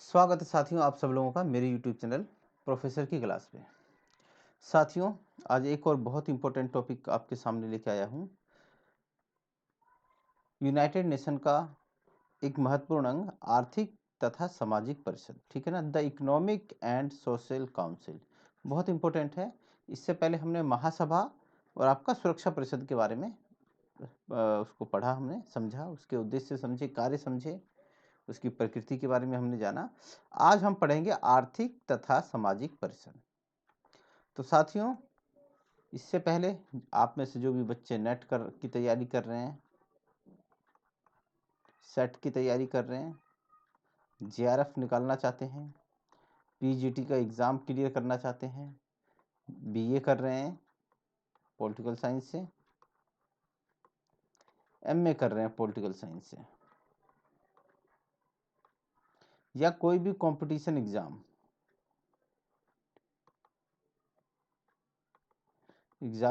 स्वागत है साथियों आप सब लोगों का मेरे YouTube चैनल प्रोफेसर की क्लास पे। साथियों आज एक और बहुत इंपॉर्टेंट टॉपिक आपके सामने लेके आया हूँ। यूनाइटेड नेशन का एक महत्वपूर्ण अंग आर्थिक तथा सामाजिक परिषद, ठीक है ना, the economic and social council बहुत इंपॉर्टेंट है। इससे पहले हमने महासभा और आपका सुरक्षा परिषद के बारे में उसको पढ़ा, हमने समझा, उसके उद्देश्य समझे, कार्य समझे, उसकी प्रकृति के बारे में हमने जाना। आज हम पढ़ेंगे आर्थिक तथा सामाजिक परिषद। तो साथियों इससे पहले आप में से जो भी बच्चे नेट की तैयारी कर रहे हैं, सेट की तैयारी कर रहे हैं, जेआरएफ निकालना चाहते हैं, पीजीटी का एग्ज़ाम क्लियर करना चाहते हैं, बीए कर रहे हैं पॉलिटिकल साइंस से, एमए कर रहे हैं पॉलिटिकल साइंस से, या कोई भी कंपटीशन एग्ज़ाम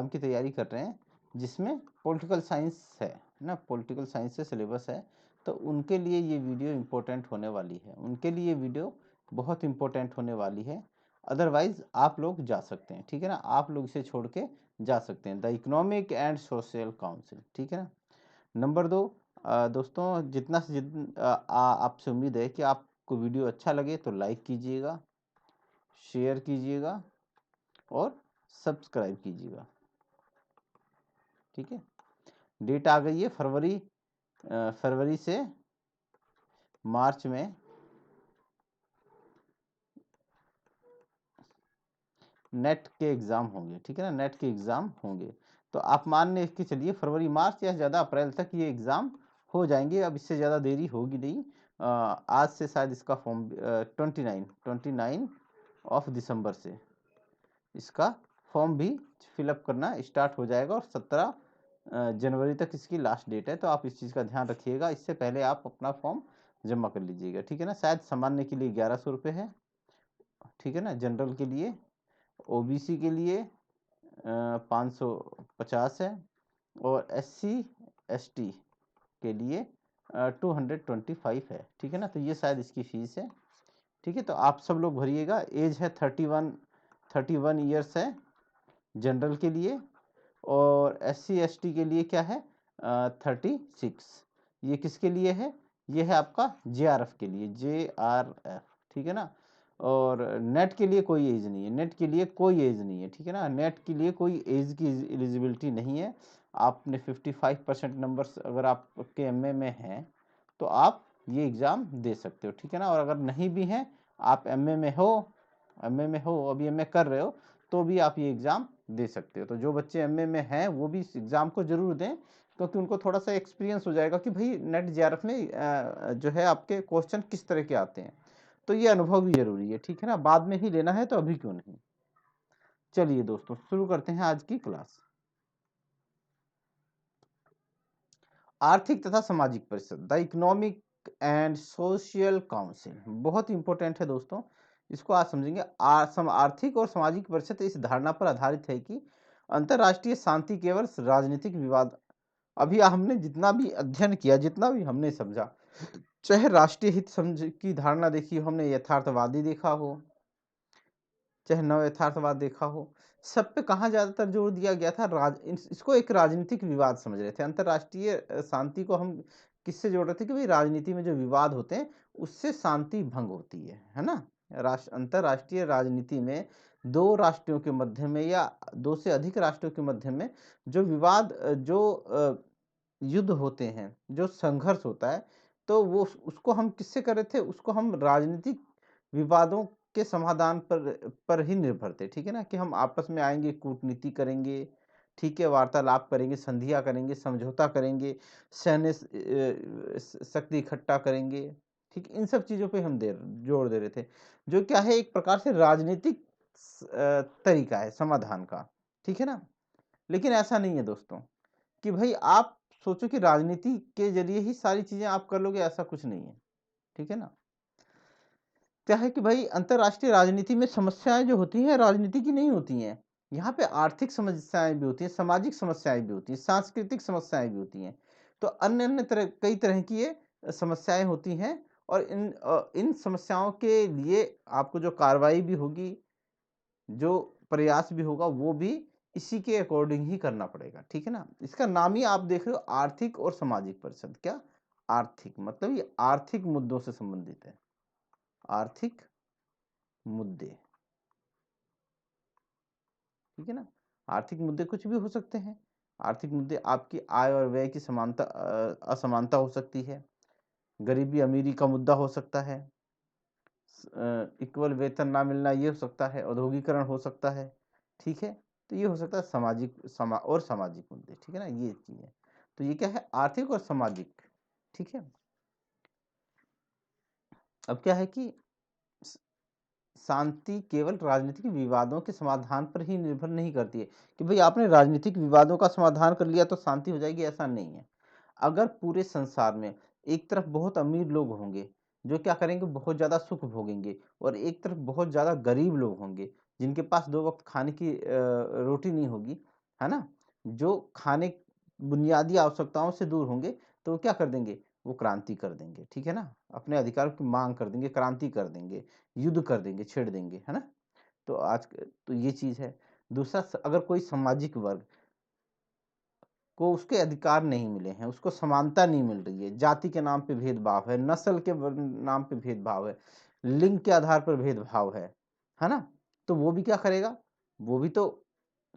की तैयारी कर रहे हैं जिसमें पॉलिटिकल साइंस है ना, पॉलिटिकल साइंस से सिलेबस है, तो उनके लिए ये वीडियो इम्पोर्टेंट होने वाली है, उनके लिए ये वीडियो बहुत इम्पोर्टेंट होने वाली है। अदरवाइज आप लोग जा सकते हैं, ठीक है ना, आप लोग इसे छोड़ के जा सकते हैं। The economic and social council, ठीक है ना। नंबर 2, दोस्तों जितना से आपसे उम्मीद है कि आपको वीडियो अच्छा लगे तो लाइक कीजिएगा, शेयर कीजिएगा और सब्सक्राइब कीजिएगा, ठीक है। डेट आ गई है फरवरी से मार्च में नेट के एग्ज़ाम होंगे, ठीक है ना, नेट के एग्ज़ाम होंगे। तो आप मान के चलिए फरवरी मार्च या ज़्यादा अप्रैल तक ये एग्ज़ाम हो जाएंगे, अब इससे ज़्यादा देरी होगी नहीं। आज से शायद इसका फॉर्म 29 ऑफ दिसंबर से इसका फॉर्म भी फिलअप करना स्टार्ट हो जाएगा और 17 जनवरी तक इसकी लास्ट डेट है। तो आप इस चीज़ का ध्यान रखिएगा, इससे पहले आप अपना फॉर्म जमा कर लीजिएगा, ठीक है ना। शायद सामान्य के लिए 1100 रुपये है, ठीक है ना, जनरल के लिए, ओबीसी के लिए 550 है और SC ST के लिए 225 है, ठीक है ना। तो ये शायद इसकी फीस है, ठीक है। तो आप सब लोग भरिएगा। एज है 31 ईयर्स है जनरल के लिए, और SC ST के लिए क्या है 36। ये किसके लिए है? ये है आपका JRF के लिए, JRF, ठीक है ना। और नेट के लिए कोई एज नहीं है, नेट के लिए कोई एज नहीं है, ठीक है ना, नेट के लिए कोई एज की एलिजिबिलिटी नहीं है। आपने 55% नंबर्स अगर आपके एमए में हैं तो आप ये एग्ज़ाम दे सकते हो, ठीक है ना। और अगर नहीं भी हैं, आप एमए में हो, अभी एमए कर रहे हो, तो भी आप ये एग्ज़ाम दे सकते हो। तो जो बच्चे एमए में हैं वो भी इस एग्ज़ाम को ज़रूर दें, क्योंकि उनको थोड़ा सा एक्सपीरियंस हो जाएगा कि भाई नेट जेआरएफ में जो है आपके क्वेश्चन किस तरह के आते हैं। तो ये अनुभव भी जरूरी है, ठीक है ना, बाद में ही लेना है तो अभी क्यों नहीं। चलिए दोस्तों शुरू करते हैं आज की क्लास। आर्थिक तथा सामाजिक परिषद, the economic and social council बहुत इंपॉर्टेंट है दोस्तों, इसको आज समझेंगे। आर्थिक और सामाजिक परिषद इस धारणा पर आधारित है कि अंतर्राष्ट्रीय शांति केवल राजनीतिक विवाद, अभी हमने जितना भी अध्ययन किया, जितना भी हमने समझा, चाहे राष्ट्रीय हित समझ की धारणा देखी हो, हमने यथार्थवादी देखा हो, चाहे नव यथार्थवाद देखा हो, सब पे कहाँ ज्यादातर जोर दिया गया था, इसको एक राजनीतिक विवाद समझ रहे थे। अंतर्राष्ट्रीय शांति को हम किससे जोड़ रहे थे कि भाई राजनीति में जो विवाद होते हैं उससे शांति भंग होती है ना। अंतर्राष्ट्रीय राजनीति में दो राष्ट्रों के मध्य में या दो से अधिक राष्ट्रों के मध्य में जो विवाद, जो युद्ध होते हैं, जो संघर्ष होता है, तो वो उसको हम किससे कर रहे थे, उसको हम राजनीतिक विवादों के समाधान पर ही निर्भर थे, ठीक है ना, कि हम आपस में आएंगे, कूटनीति करेंगे, ठीक है, वार्तालाप करेंगे, संधियां करेंगे, समझौता करेंगे, सैन्य शक्ति इकट्ठा करेंगे, ठीक, इन सब चीजों पे हम जोर दे रहे थे, जो क्या है एक प्रकार से राजनीतिक तरीका है समाधान का, ठीक है ना। लेकिन ऐसा नहीं है दोस्तों कि भाई आप सोचो कि राजनीति के जरिए ही सारी चीजें आप कर लोगे, ऐसा कुछ नहीं है, ठीक है ना। क्या है कि भाई अंतर्राष्ट्रीय राजनीति में समस्याएं जो होती हैं राजनीति की नहीं होती हैं, यहाँ पे आर्थिक समस्याएं भी होती हैं, सामाजिक समस्याएं भी होती हैं, सांस्कृतिक समस्याएं भी होती हैं, तो अन्य अन्य तरह कई तरह की ये समस्याएं होती हैं। और इन समस्याओं के लिए आपको जो कार्रवाई भी होगी, जो प्रयास भी होगा, वो भी इसी के अकॉर्डिंग ही करना पड़ेगा, ठीक है ना? इसका नाम ही आप देख रहे हो, आर्थिक और सामाजिक परिषद। क्या? आर्थिक, मतलब ये आर्थिक मुद्दों से संबंधित है। आर्थिक मुद्दे, ठीक है ना? आर्थिक मुद्दे कुछ भी हो सकते हैं। आर्थिक मुद्दे आपकी आय और व्यय की समानता, असमानता हो सकती है। गरीबी अमीरी का मुद्दा हो सकता है। इक्वल वेतन ना मिलना, ये हो सकता है। औद्योगिकरण हो सकता है, ठीक है? तो ये हो सकता है सामाजिक मुद्दे, ठीक है ना? ये चीज है। तो ये क्या है? आर्थिक और सामाजिक, ठीक है? अब क्या है कि शांति केवल राजनीतिक विवादों के समाधान पर ही निर्भर नहीं करती है कि भाई आपने राजनीतिक विवादों का समाधान कर लिया तो शांति हो जाएगी, ऐसा नहीं है। अगर पूरे संसार में एक तरफ बहुत अमीर लोग होंगे जो क्या करेंगे, बहुत ज्यादा सुख भोगेंगे, और एक तरफ बहुत ज्यादा गरीब लोग होंगे जिनके पास 2 वक्त खाने की रोटी नहीं होगी, है ना, जो खाने बुनियादी आवश्यकताओं से दूर होंगे, तो वो क्या कर देंगे? वो क्रांति कर देंगे, ठीक है ना? अपने अधिकार की मांग कर देंगे, क्रांति कर देंगे, युद्ध कर देंगे, छेड़ देंगे, है ना? तो तो ये चीज है। दूसरा, अगर कोई सामाजिक वर्ग को उसके अधिकार नहीं मिले हैं, उसको समानता नहीं मिल रही है, जाति के नाम पे भेदभाव है, नस्ल के नाम पे भेदभाव है, लिंग के आधार पर भेदभाव है ना, तो वो भी क्या करेगा? वो भी तो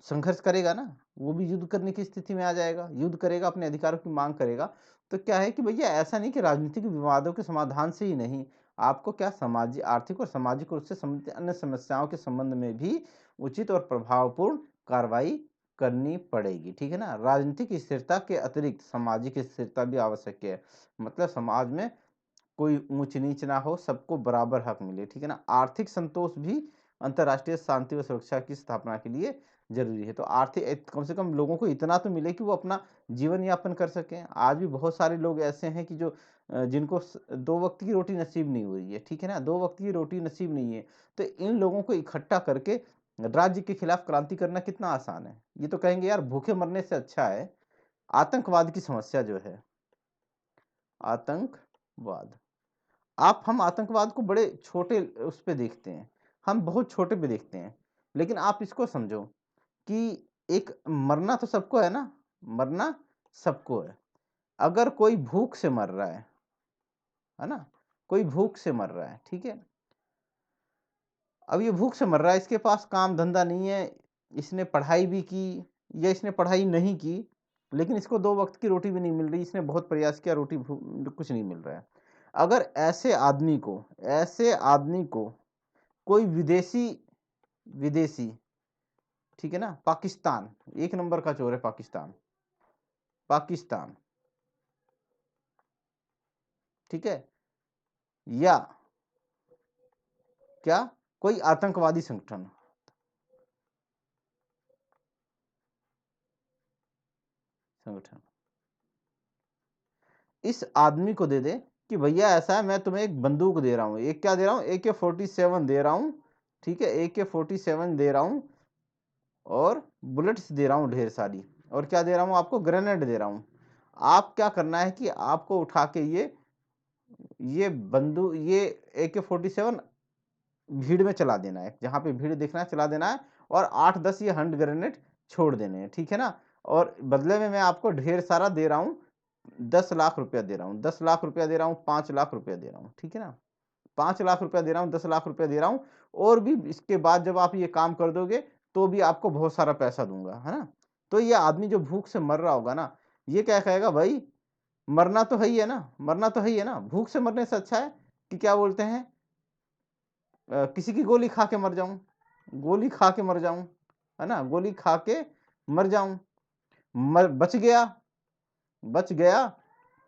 संघर्ष करेगा ना, वो भी युद्ध करने की स्थिति में आ जाएगा, युद्ध करेगा, अपने अधिकारों की मांग करेगा। तो क्या है कि भैया ऐसा नहीं कि राजनीतिक विवादों के समाधान से ही नहीं, आपको क्या सामाजिक, आर्थिक और सामाजिक रूप से संबंधित अन्य समस्याओं के संबंध में भी उचित और प्रभावपूर्ण कार्रवाई करनी पड़ेगी, ठीक है ना? राजनीतिक स्थिरता के अतिरिक्त सामाजिक स्थिरता भी आवश्यक है। मतलब समाज में कोई ऊंच नीच ना हो, सबको बराबर हक मिले, ठीक है ना? आर्थिक संतोष भी अंतर्राष्ट्रीय शांति व सुरक्षा की स्थापना के लिए जरूरी है। तो आर्थिक, कम से कम लोगों को इतना तो मिले कि वो अपना जीवन यापन कर सकें। आज भी बहुत सारे लोग ऐसे हैं कि जो जिनको 2 वक्त की रोटी नसीब नहीं हुई है, ठीक है ना, 2 वक्त की रोटी नसीब नहीं है। तो इन लोगों को इकट्ठा करके राज्य के खिलाफ क्रांति करना कितना आसान है। ये तो कहेंगे यार भूखे मरने से अच्छा है। आतंकवाद की समस्या जो है, आतंकवाद, हम आतंकवाद को बड़े छोटे उस पे देखते हैं, हम बहुत छोटे पे देखते हैं, लेकिन आप इसको समझो कि एक मरना तो सबको है ना, मरना सबको है। अगर कोई भूख से मर रहा है ना, कोई भूख से मर रहा है, ठीक है, अब ये भूख से मर रहा है, इसके पास काम धंधा नहीं है, इसने पढ़ाई भी की या इसने पढ़ाई नहीं की, लेकिन इसको 2 वक्त की रोटी भी नहीं मिल रही, इसने बहुत प्रयास किया, रोटी कुछ नहीं मिल रहा है। अगर ऐसे आदमी को कोई विदेशी विदेशी ठीक है ना, पाकिस्तान, 1 नंबर का चोर है पाकिस्तान, पाकिस्तान, ठीक है, या क्या कोई आतंकवादी संगठन संगठन इस आदमी को दे दे कि भैया ऐसा है, मैं तुम्हें एक बंदूक दे रहा हूं, एक क्या दे रहा हूं, AK-47 दे रहा हूं, ठीक है, AK-47 दे रहा हूं, और बुलेट्स दे रहा हूं ढेर सारी, और क्या दे रहा हूं आपको, ग्रेनेड दे रहा हूं। आप क्या करना है कि आपको उठा के ये बंदूक, ये AK-47 भीड़ में चला देना है, जहां पे भीड़ देखना है चला देना है, और 8-10 ये हैंड ग्रेनेड छोड़ देने हैं, ठीक है ना। और बदले में मैं आपको ढेर सारा दे रहा हूँ, 10 लाख रुपया दे रहा हूँ, 10 लाख रुपया दे रहा हूँ, 5 लाख रुपया दे रहा हूँ, ठीक है ना, 5 लाख रुपया दे रहा हूँ, 10 लाख रुपया दे रहा हूँ, और भी इसके बाद जब आप ये काम कर दोगे तो भी आपको बहुत सारा पैसा दूंगा, है ना। तो ये आदमी जो भूख से मर रहा होगा ना, ये क्या कहेगा, भाई मरना तो है ही है ना, मरना तो है ही है ना, भूख से मरने से अच्छा है कि क्या बोलते हैं, किसी की गोली खा के मर जाऊं, गोली खा के मर जाऊं, है ना, गोली खा के मर जाऊं, बच गया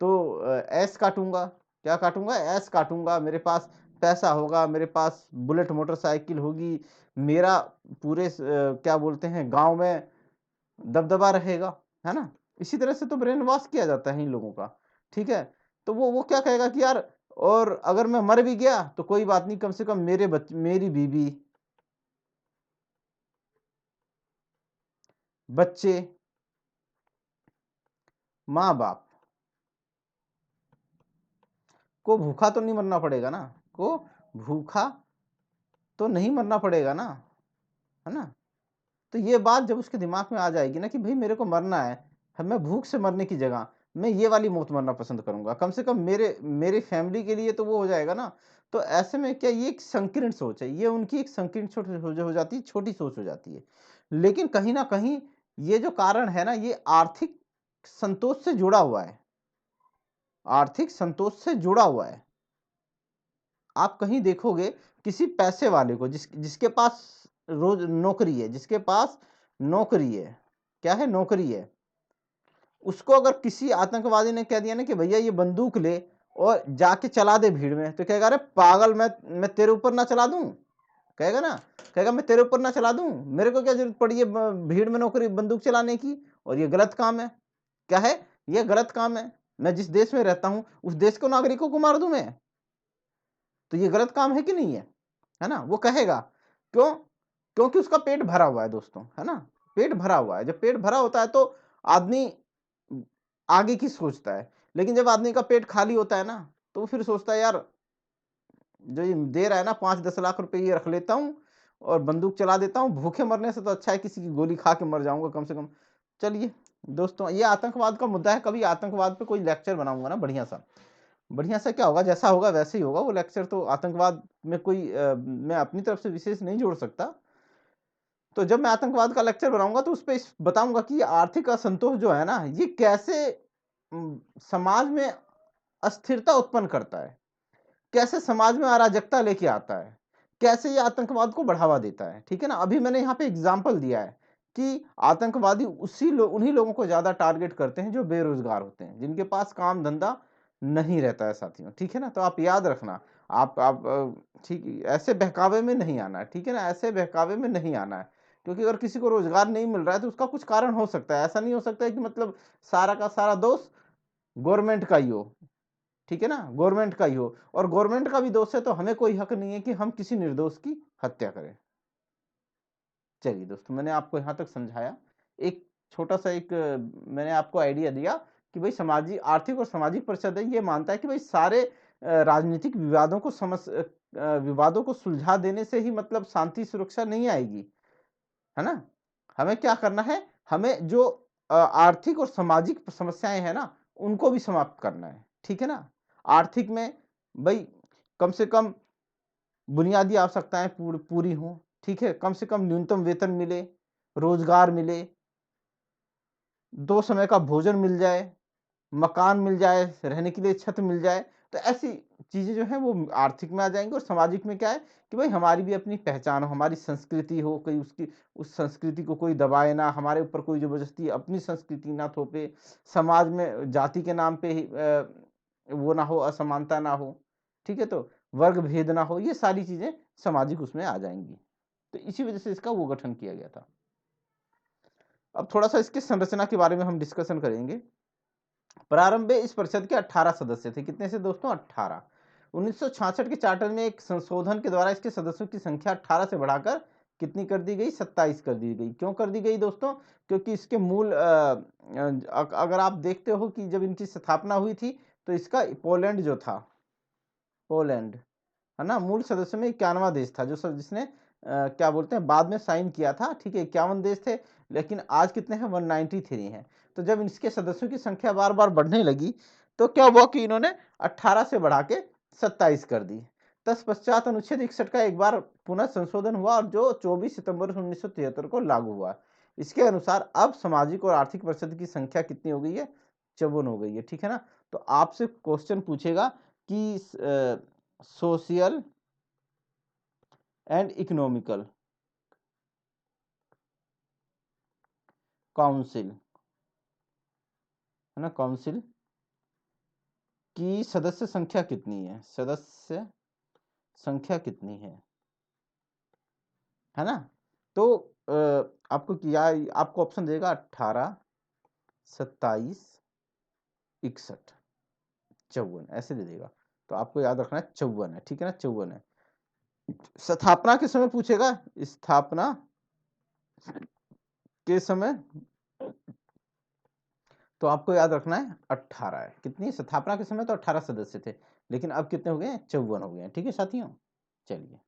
तो ऐश काटूंगा, क्या काटूंगा, ऐश काटूंगा, मेरे पास पैसा होगा, मेरे पास बुलेट मोटरसाइकिल होगी, मेरा पूरे क्या बोलते हैं गांव में दबदबा रहेगा, है ना। इसी तरह से तो ब्रेन वॉश किया जाता है इन लोगों का, ठीक है। तो वो क्या कहेगा कि यार, और अगर मैं मर भी गया तो कोई बात नहीं, कम से कम मेरी बीवी, बच्चे, माँ बाप को भूखा तो नहीं मरना पड़ेगा ना, को भूखा तो नहीं मरना पड़ेगा ना, है ना। तो ये बात जब उसके दिमाग में आ जाएगी ना कि भाई मेरे को मरना है, मैं भूख से मरने की जगह मैं ये वाली मौत मरना पसंद करूंगा, कम से कम मेरी फैमिली के लिए तो वो हो जाएगा ना। तो ऐसे में क्या, ये एक संकीर्ण सोच है, ये उनकी एक संकीर्ण सोच हो जाती है, छोटी सोच हो जाती है। लेकिन कहीं ना कहीं ये जो कारण है ना, ये आर्थिक संतोष से जुड़ा हुआ है, आर्थिक संतोष से जुड़ा हुआ है। आप कहीं देखोगे किसी पैसे वाले को, जिसके पास रोज नौकरी है, जिसके पास नौकरी है, क्या है, नौकरी है, उसको अगर किसी आतंकवादी ने कह दिया ना कि भैया ये बंदूक ले और जाके चला दे भीड़ में, तो कहेगा अरे पागल, मैं तेरे ऊपर ना चला दूं, कहेगा ना, कहेगा मैं तेरे ऊपर ना चला दूं, मेरे को क्या जरूरत पड़ी है भीड़ में नौकरी बंदूक चलाने की, और ये गलत काम है। क्या है, ये गलत काम है। मैं जिस देश में रहता हूं उस देश को नागरिकों को मार दूं मैं, तो ये गलत काम है कि नहीं है ना, वो कहेगा। क्यों? क्योंकि उसका पेट भरा हुआ है दोस्तों, है ना, पेट भरा हुआ है। जब पेट भरा होता है तो आदमी आगे की सोचता है, लेकिन जब आदमी का पेट खाली होता है ना, तो वो फिर सोचता है यार जो ये दे रहा है ना 5-10 लाख रुपए, ये रख लेता हूँ और बंदूक चला देता हूँ, भूखे मरने से तो अच्छा है किसी की गोली खा के मर जाऊंगा कम से कम। चलिए दोस्तों, ये आतंकवाद का मुद्दा है, कभी आतंकवाद पे कोई लेक्चर बनाऊंगा ना बढ़िया सा, बढ़िया सा। क्या होगा, जैसा होगा वैसे ही होगा वो लेक्चर, तो आतंकवाद में कोई मैं अपनी तरफ से विशेष नहीं जोड़ सकता। तो जब मैं आतंकवाद का लेक्चर बनाऊंगा तो उस पर बताऊंगा कि आर्थिक असंतोष जो है ना, ये कैसे समाज में अस्थिरता उत्पन्न करता है, कैसे समाज में अराजकता लेके आता है, कैसे ये आतंकवाद को बढ़ावा देता है। ठीक है ना, अभी मैंने यहाँ पे एग्जाम्पल दिया है कि आतंकवादी उन्हीं लोगों को ज्यादा टारगेट करते हैं जो बेरोजगार होते हैं, जिनके पास काम धंधा नहीं रहता है साथियों। ठीक है ना, तो आप याद रखना, आप ठीक ऐसे बहकावे में नहीं आना है। ठीक है ना, ऐसे बहकावे में नहीं आना है, क्योंकि अगर किसी को रोजगार नहीं मिल रहा है तो उसका कुछ कारण हो सकता है। ऐसा नहीं हो सकता है कि मतलब सारा का सारा दोष गवर्नमेंट का ही हो। ठीक है ना, गवर्नमेंट का ही हो, और गवर्नमेंट का भी दोष है तो हमें कोई हक नहीं है कि हम किसी निर्दोष की हत्या करें। चलिए दोस्तों, मैंने आपको यहां तक समझाया, एक छोटा सा एक मैंने आपको आइडिया दिया कि भाई सामाजिक, आर्थिक और सामाजिक परिषद है, ये मानता है कि भाई सारे राजनीतिक विवादों को विवादों को सुलझा देने से ही मतलब शांति सुरक्षा नहीं आएगी, है ना। हमें क्या करना है, हमें जो आर्थिक और सामाजिक समस्याएं हैं ना, उनको भी समाप्त करना है। ठीक है ना, आर्थिक में भाई कम से कम बुनियादी आवश्यकताएं पूरी हों। ठीक है, कम से कम न्यूनतम वेतन मिले, रोजगार मिले, 2 समय का भोजन मिल जाए, मकान मिल जाए, रहने के लिए छत मिल जाए। तो ऐसी चीजें जो हैं वो आर्थिक में आ जाएंगी। और सामाजिक में क्या है कि भाई हमारी भी अपनी पहचान हो, हमारी संस्कृति हो, कोई उसकी उस संस्कृति को कोई दबाए ना, हमारे ऊपर कोई जबरदस्ती अपनी संस्कृति ना थोपे, समाज में जाति के नाम पे ही वो ना हो, असमानता ना हो। ठीक है, तो वर्ग भेद ना हो, ये सारी चीजें सामाजिक उसमें आ जाएंगी। तो इसी वजह से इसका वो गठन किया गया था। अब थोड़ा सा इसकी संरचना के बारे में हम डिस्कशन करेंगे। प्रारंभ में इस परिषद के 18 सदस्य थे। कितने से दोस्तों? 18। 1966 के चार्टर में एक संशोधन के द्वारा इसके सदस्यों की संख्या 18 से बढ़ाकर कितनी कर दी गई? 27 कर दी गई। क्यों कर दी गई दोस्तों? क्योंकि इसके मूल अगर आप देखते हो कि जब इनकी स्थापना हुई थी तो इसका पोलैंड जो था, पोलैंड, है ना, मूल सदस्य में 91वां देश था, जो जिसने क्या बोलते हैं बाद में साइन किया था। ठीक है, 51 देश थे, लेकिन आज कितने हैं? 193 हैं। तो जब इसके सदस्यों की संख्या बार बार बढ़ने लगी तो क्या हुआ कि इन्होंने 18 से बढ़ा के 27 कर दी। तत्पश्चात अनुच्छेद 61 का एक बार पुनः संशोधन हुआ और जो 24 सितंबर 1973 को लागू हुआ। इसके अनुसार अब सामाजिक और आर्थिक परिषद की संख्या कितनी हो गई है? 54 हो गई है। ठीक है ना, तो आपसे क्वेश्चन पूछेगा कि सोशल एंड इकोनॉमिकल काउंसिल, है ना, काउंसिल की सदस्य संख्या कितनी है? सदस्य संख्या कितनी है ना। तो आपको क्या, आपको ऑप्शन देगा 18, 27, 61, 54 ऐसे दे देगा। तो आपको याद रखना है 54 है। ठीक है ना, 54 है। स्थापना के समय पूछेगा, स्थापना के समय तो आपको याद रखना है 18 है। कितनी स्थापना के समय तो 18 सदस्य थे, लेकिन अब कितने हो गए हैं? 54 हो गए हैं। ठीक है साथियों, चलिए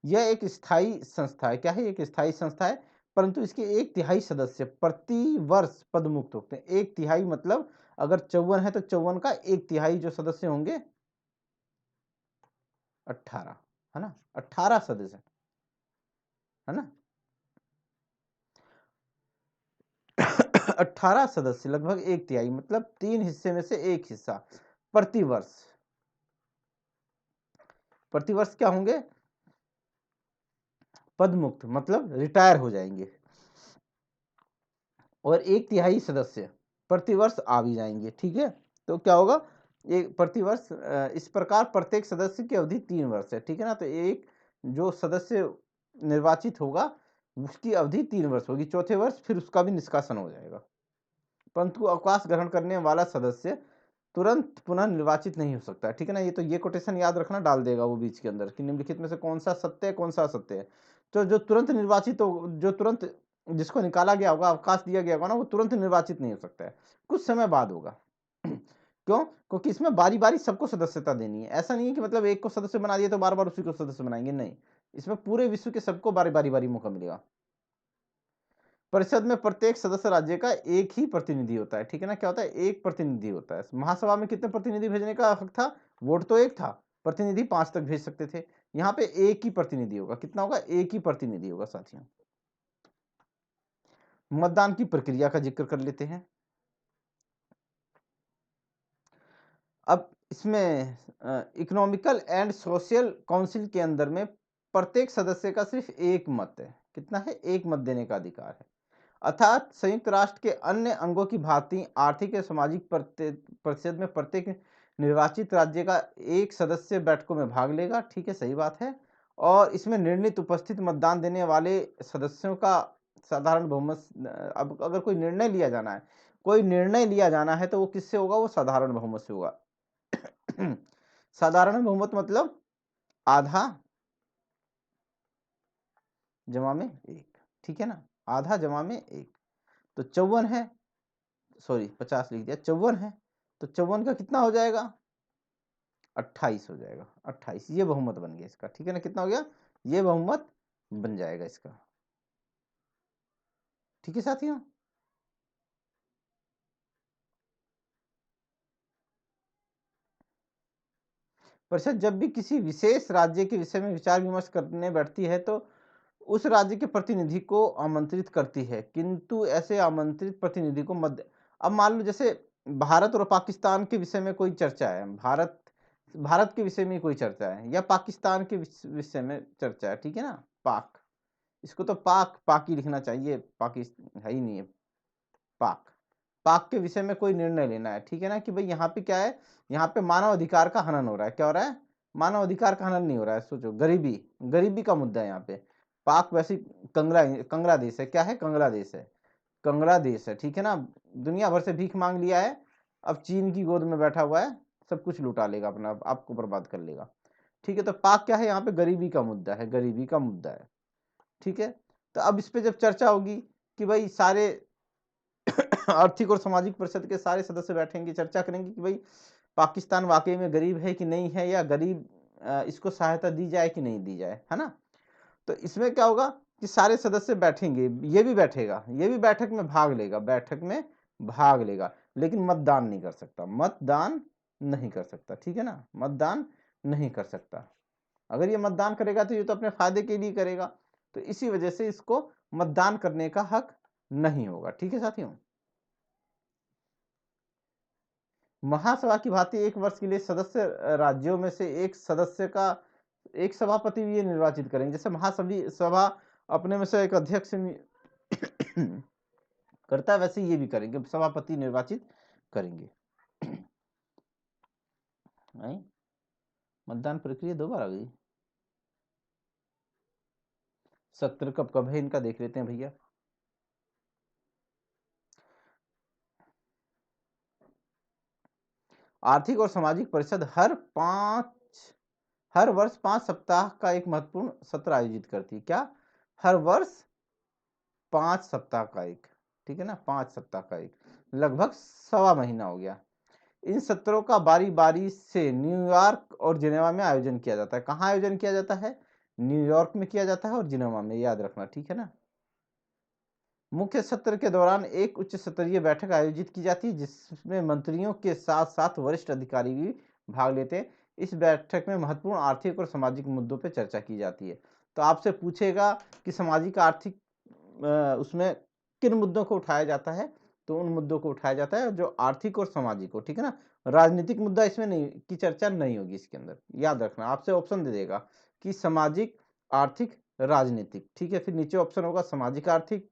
यह एक स्थायी संस्था है। क्या है? एक स्थायी संस्था है, परंतु इसके 1/3 सदस्य प्रति वर्ष पदमुक्त होते हैं। 1/3 मतलब अगर 54 है तो 54 का 1/3 जो सदस्य होंगे 18, है ना? 18 सदस्य, है ना? 18 सदस्य लगभग 1/3 मतलब 3 हिस्से में से 1 हिस्सा प्रति वर्ष। प्रति वर्ष क्या होंगे? पदमुक्त मतलब रिटायर हो जाएंगे। और 1/3 सदस्य प्रतिवर्ष आ भी जाएंगे। ठीक है, तो क्या होगा? एक प्रतिवर्ष इस प्रकार प्रत्येक सदस्य की अवधि 3 वर्ष है। ठीक है ना? तो एक जो सदस्य निर्वाचित होगा उसकी अवधि 3 वर्ष होगी। चौथे वर्ष फिर उसका भी निष्कासन हो जाएगा। परंतु अवकाश ग्रहण करने वाला सदस्य तुरंत पुनः निर्वाचित नहीं हो सकता। ठीक है ना? ये कोटेशन याद रखना, डाल देगा वो बीच के अंदर कि निम्नलिखित में से कौन सा सत्य है, कौन सा असत्य है। तो जो तुरंत निर्वाचित हो, जो तुरंत जिसको निकाला गया होगा, अवकाश दिया गया होगा ना, वो तुरंत निर्वाचित नहीं हो सकता है, कुछ समय बाद होगा। क्यों? क्योंकि इसमें बारी बारी सबको सदस्यता देनी है। ऐसा नहीं है कि मतलब एक को सदस्य बना दिया तो बार बार उसी को सदस्य बनाएंगे, नहीं। इसमें पूरे विश्व के सबको बारी बारी मौका मिलेगा। परिषद में प्रत्येक सदस्य राज्य का एक ही प्रतिनिधि होता है। ठीक है ना? क्या होता है? एक प्रतिनिधि होता है। महासभा में कितने प्रतिनिधि भेजने का हक था? वोट तो एक था, प्रतिनिधि 5 तक भेज सकते थे। यहाँ पे एक ही प्रतिनिधि होगा। कितना होगा? एक ही प्रतिनिधि होगा साथियों। मतदान की प्रक्रिया का जिक्र कर लेते हैं। अब इसमें इकोनॉमिकल एंड सोशल काउंसिल के अंदर में प्रत्येक सदस्य का सिर्फ एक मत है। कितना है? एक मत देने का अधिकार है। अर्थात संयुक्त राष्ट्र के अन्य अंगों की भांति आर्थिक और सामाजिक परिषद में प्रत्येक निर्वाचित राज्य का एक सदस्य बैठकों में भाग लेगा। ठीक है, सही बात है। और इसमें निर्णित उपस्थित मतदान देने वाले सदस्यों का साधारण बहुमत। अब अगर कोई निर्णय लिया जाना है, कोई निर्णय लिया जाना है तो वो किससे होगा? वो साधारण बहुमत से होगा। साधारण बहुमत मतलब आधा जमा में एक। ठीक है ना? आधा जमा में एक। तो 54 है, सॉरी 50 लिख दिया, 54 है तो 54 का कितना हो जाएगा? 28 हो जाएगा। 28 ये बहुमत बन गया इसका। ठीक है ना? कितना हो गया? ये बहुमत बन जाएगा इसका। ठीक है साथियों, परिषद जब भी किसी विशेष राज्य के विषय में विचार विमर्श करने बैठती है तो उस राज्य के प्रतिनिधि को आमंत्रित करती है, किंतु ऐसे आमंत्रित प्रतिनिधि को मध्य। अब मान लो जैसे भारत और पाकिस्तान के विषय में कोई चर्चा है, भारत भारत के विषय में कोई चर्चा है या पाकिस्तान के विषय में चर्चा है। ठीक है ना? पाक, इसको तो पाक पाक ही लिखना चाहिए, पाकिस्तान है ही नहीं है। पाक, पाक के विषय में कोई निर्णय लेना है। ठीक है ना? कि भाई यहाँ पे क्या है? यहाँ पे मानव अधिकार का हनन हो रहा है। क्या हो रहा है? मानव अधिकार का हनन नहीं हो रहा है। सोचो, गरीबी, गरीबी का मुद्दा है यहाँ पे। पाक वैसे कंगला कंगला देश है। क्या है? कंगला देश है। कंगला देश है। ठीक है ना? दुनिया भर से भीख मांग लिया है, अब चीन की गोद में बैठा हुआ है, सब कुछ लुटा लेगा, अपना आपको बर्बाद कर लेगा। ठीक है, तो पाक क्या है? यहाँ पे गरीबी का मुद्दा है, गरीबी का मुद्दा है। ठीक है, तो अब इस पे जब चर्चा होगी कि भाई सारे आर्थिक और सामाजिक परिषद के सारे सदस्य बैठेंगे, चर्चा करेंगे कि भाई पाकिस्तान वाकई में गरीब है कि नहीं है, या गरीब इसको सहायता दी जाए कि नहीं दी जाए, है ना? तो इसमें क्या होगा कि सारे सदस्य बैठेंगे, ये भी बैठेगा, ये भी बैठक में भाग लेगा, बैठक में भाग लेगा, लेकिन मतदान नहीं कर सकता, मतदान नहीं कर सकता। ठीक है ना? मतदान नहीं कर सकता। अगर ये मतदान करेगा तो ये तो अपने फायदे के लिए करेगा, तो इसी वजह से इसको मतदान करने का हक नहीं होगा। ठीक है साथियों, महासभा की भांति एक वर्ष के लिए सदस्य राज्यों में से एक सदस्य का एक सभापति भी ये निर्वाचित करेंगे। जैसे महासभी सभा अपने में से एक अध्यक्ष करता है, वैसे ये भी करेंगे, सभापति निर्वाचित करेंगे। मतदान प्रक्रिया 2 बार आ गई। सत्र कब कब है इनका देख लेते हैं भैया। आर्थिक और सामाजिक परिषद हर वर्ष 5 सप्ताह का एक महत्वपूर्ण सत्र आयोजित करती है। क्या? हर वर्ष 5 सप्ताह का एक। ठीक है ना? 5 सप्ताह का एक लगभग 1.25 महीना हो गया। इन सत्रों का बारी बारी से न्यूयॉर्क और जिनेवा में आयोजन किया जाता है। कहाँ आयोजन किया जाता है? न्यूयॉर्क में किया जाता है और जिनेवा में, याद रखना, ठीक है ना। मुख्य सत्र के दौरान एक उच्च स्तरीय बैठक आयोजित की जाती है जिसमें मंत्रियों के साथ साथ वरिष्ठ अधिकारी भी भाग लेते हैं। इस बैठक में महत्वपूर्ण आर्थिक और सामाजिक मुद्दों पर चर्चा की जाती है। तो आपसे पूछेगा कि सामाजिक आर्थिक उसमें किन मुद्दों को उठाया जाता है, तो उन मुद्दों को उठाया जाता है जो आर्थिक और सामाजिक हो, ठीक है ना। राजनीतिक मुद्दा इसमें नहीं की चर्चा नहीं होगी इसके अंदर, याद रखना। आपसे ऑप्शन दे देगा कि सामाजिक, आर्थिक, राजनीतिक, ठीक है। फिर नीचे ऑप्शन होगा सामाजिक आर्थिक,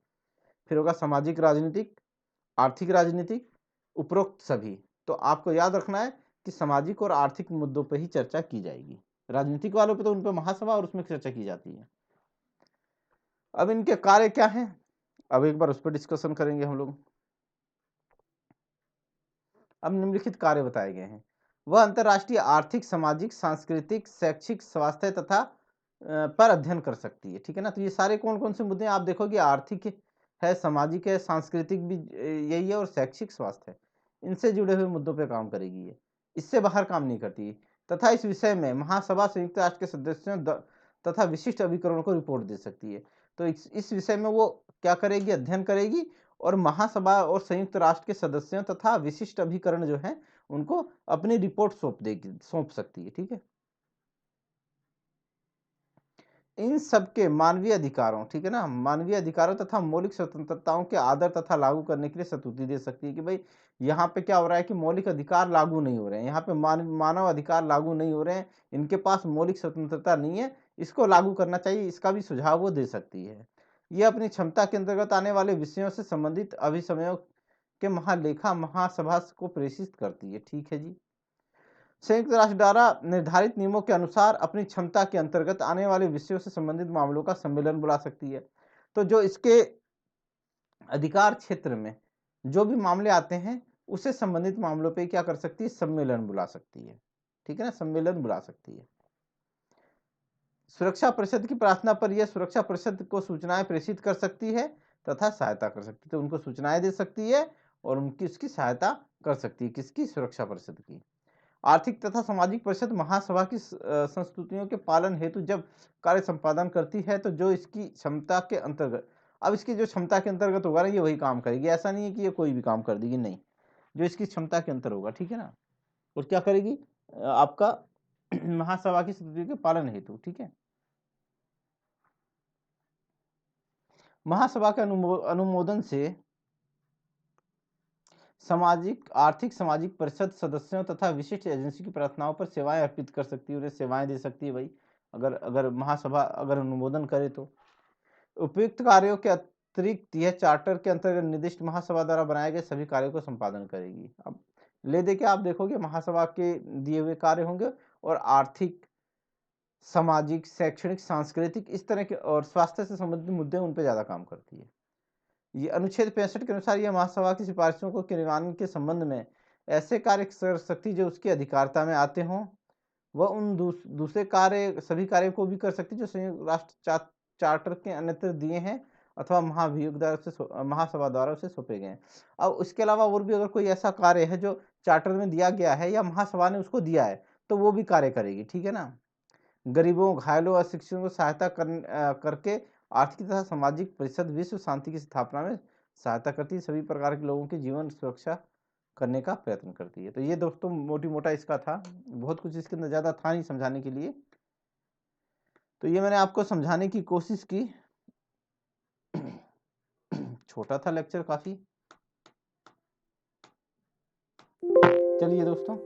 फिर होगा सामाजिक राजनीतिक, आर्थिक राजनीतिक, उपरोक्त सभी। तो आपको याद रखना है कि सामाजिक और आर्थिक मुद्दों पर ही चर्चा की जाएगी। राजनीतिक वालों पे तो उन पे महासभा और उसमें चर्चा की जाती है। अब इनके कार्य क्या हैं, अब एक बार उस पर डिस्कशन करेंगे हम लोग। अब निम्नलिखित कार्य बताए गए हैं। वह अंतर्राष्ट्रीय आर्थिक, सामाजिक, सांस्कृतिक, शैक्षिक, स्वास्थ्य तथा पर अध्ययन कर सकती है, ठीक है ना। तो ये सारे कौन कौन से मुद्दे हैं? आप देखोगे आर्थिक है, सामाजिक है, सांस्कृतिक भी यही है, और शैक्षिक, स्वास्थ्य है। इनसे जुड़े हुए मुद्दों पे काम करेगी ये, इससे बाहर काम नहीं करती। तथा इस विषय में महासभा संयुक्त राष्ट्र के सदस्यों तथा विशिष्ट अभिकरणों को रिपोर्ट दे सकती है। तो इस विषय में वो क्या करेगी? अध्ययन करेगी, और महासभा और संयुक्त राष्ट्र के सदस्यों तथा विशिष्ट अभिकरण जो हैं उनको अपनी रिपोर्ट सौंप सकती है, ठीक है। इन सबके मानवीय अधिकारों, ठीक है ना, मानवीय अधिकारों तथा मौलिक स्वतंत्रताओं के आदर तथा लागू करने के लिए सतुति दे सकती है कि भाई यहाँ पे क्या हो रहा है कि मौलिक अधिकार लागू नहीं हो रहे हैं, यहाँ पे मानव अधिकार लागू नहीं हो रहे हैं, इनके पास मौलिक स्वतंत्रता नहीं है, इसको लागू करना चाहिए, इसका भी सुझाव वो दे सकती है। ये अपनी क्षमता के अंतर्गत आने वाले विषयों से संबंधित अभिसमयों के महालेखा महासभा को प्रेषित करती है, ठीक है जी। संयुक्त राष्ट्र द्वारा निर्धारित नियमों के अनुसार अपनी क्षमता के अंतर्गत आने वाले विषयों से संबंधित मामलों का सम्मेलन बुला सकती है। तो जो इसके अधिकार क्षेत्र में जो भी मामले आते हैं उससे संबंधित मामलों पे क्या कर सकती है? सम्मेलन बुला सकती है, ठीक है ना, सम्मेलन बुला सकती है। सुरक्षा परिषद की प्रार्थना पर यह सुरक्षा परिषद को सूचनाएं प्रेषित कर सकती है तथा सहायता कर सकती है। तो उनको सूचनाएं दे सकती है और उनकी उसकी सहायता कर सकती है, किसकी? सुरक्षा परिषद की। आर्थिक तथा सामाजिक परिषद महासभा की संस्तुतियों के पालन हेतु जब कार्य संपादन करती है तो जो इसकी क्षमता के अंतर्गत, अब इसकी जो क्षमता के अंतर्गत होगा ना ये वही काम करेगी, ऐसा नहीं है कि ये कोई भी काम कर देगी, नहीं, जो इसकी क्षमता के अंतर होगा, ठीक है ना। और क्या करेगी? आपका महासभा की संस्तुतियों के पालन हेतु, ठीक है। महासभा के अनुमोदन से सामाजिक, आर्थिक, सामाजिक परिषद सदस्यों तथा विशिष्ट एजेंसी की प्रार्थनाओं पर सेवाएं अर्पित कर सकती है, उन्हें सेवाएं दे सकती है भाई, अगर अगर महासभा अगर अनुमोदन करे तो। उपयुक्त कार्यों के अतिरिक्त यह चार्टर के अंतर्गत निर्दिष्ट महासभा द्वारा बनाए गए सभी कार्यों को संपादन करेगी। अब ले दे के आप देखोगे महासभा के दिए हुए कार्य होंगे, और आर्थिक, सामाजिक, शैक्षणिक, सांस्कृतिक, इस तरह के और स्वास्थ्य से संबंधित मुद्दे उन पर ज्यादा काम करती है। ये अनुच्छेद 65 के अनुसार यह महासभा की सिफारिशों को क्रियान्वयन के संबंध में ऐसे कार्य कर सकती जो उसकी अधिकारिता में आते हों। वह उन दूसरे कार्य, सभी कार्यों को भी कर सकती जो संयुक्त राष्ट्र चार्टर के अन्यत्र दिए हैं अथवा महाभियोग द्वारा से महासभा द्वारा उसे सौंपे गए हैं। अब उसके अलावा और भी अगर कोई ऐसा कार्य है जो चार्टर में दिया गया है या महासभा ने उसको दिया है तो वो भी कार्य करेगी, ठीक है ना। गरीबों, घायलों, अशिक्षितों को सहायता करके आर्थिक तथा सामाजिक परिषद विश्व शांति की स्थापना में सहायता करती है, सभी प्रकार के लोगों की जीवन सुरक्षा करने का प्रयत्न करती है। तो ये दोस्तों मोटी मोटा इसका था, बहुत कुछ इसके अंदर ज़्यादा था नहीं समझाने के लिए, तो ये मैंने आपको समझाने की कोशिश की। छोटा था लेक्चर काफ़ी। चलिए दोस्तों,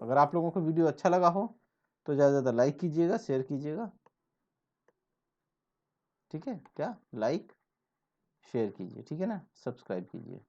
अगर आप लोगों को वीडियो अच्छा लगा हो तो ज़्यादा से ज़्यादा लाइक कीजिएगा, शेयर कीजिएगा, ठीक है, क्या लाइक शेयर कीजिए, ठीक है ना, सब्सक्राइब कीजिए।